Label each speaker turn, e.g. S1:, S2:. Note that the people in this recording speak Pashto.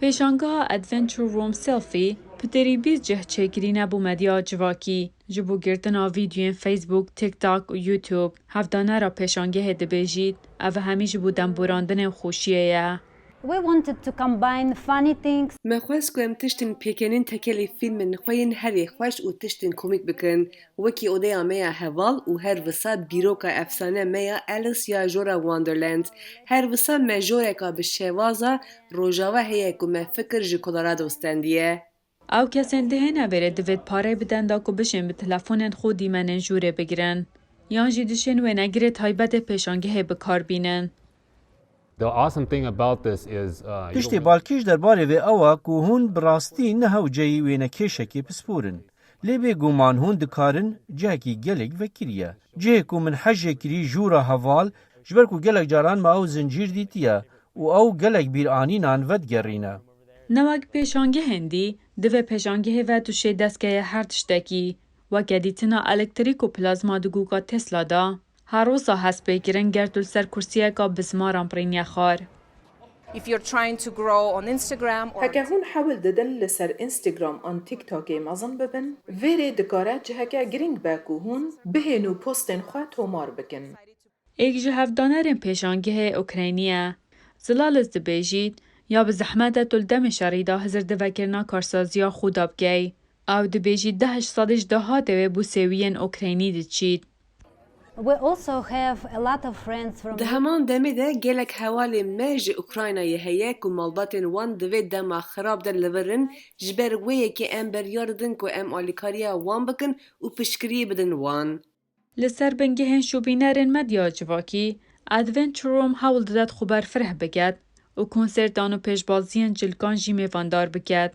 S1: پیشانگاه ادونچر روم سلفی پتری بیز جه چکرینه بو مدیا جواکی جبو گرتنا ویدیوین فیسبوک، تیک تاک و یوتیوب هفدانه را پیشانگه دبیجید او همیشه بو دنبوراندن خوشیه یه.
S2: We wanted to combine funny things.
S3: مخواست که ام تشتن پیکنین تکلی فیلم خوین هری خوش و تشتن کومیک بکن وکی اودیا میا هوال و هر وسا بیروکا افسانه میا الیس یا جورا واندرلند هر وسا مجورکا به شوازا روژاوه هیه که مفکر جی کلورادو استندیه.
S1: او کسین دهنه بره دوید پاره بدن دا که بشن به تلفون خودی منن جوره بگیرن. یان جی دشن و نگیره تایبت پیشانگه بکار بینن.
S4: The awesome thing about this is
S5: تشتی بالکیش درباره و اوا که هون براستی نه جایی و نکیشکی پسپورن. لیبی گومان هون دکارن جاکی گلگ وکریه. جه که من حجه کری جورا حوال جبر که گلگ جاران ما او زنجیر دیتیه و او گلگ بیرانی نانود گرینه.
S1: نوک پیشانگه هندی دوی پیشانگه و توشه دستگاه هر تشتکی و گدیتنا الکتریک و پلازما دگوگا تسلا دا. هر روزا هست بگیرن گردول سر کرسیه که بزماران پرینیا خار.
S6: If you're trying to grow on Instagram or
S7: هكا هون حاول ددن لسر انستغرام ان تيك توك مازن ببن فيري دكارات هكا جرينج باكو هون بهنو بوستن خواه تومار بكن.
S1: ایک جه هفدانرین پیشانگه اوکراینیه. زلالز دبیجید یا به زحمت دم شریدا هزر دوکرنا کارسازیا خودا بگی. او دبیجید 10 سالش دهاته و بو سویین اوکراینی دچید.
S2: We also have a lot of friends from
S3: ده همان دمی ده گلک حوالی مج اوکراینای هیه که مالباتن وان دوید دما خراب در لورن جبر ویه که ام بریاردن که ام آلیکاریا وان بکن و پشکری بدن وان.
S1: لسر بنگهن شوبینرین مدیا جواکی ادونچر روم حاول داد خبر فرح بگد و کنسرتان و پیشبازیان جلگان جی میواندار بگد.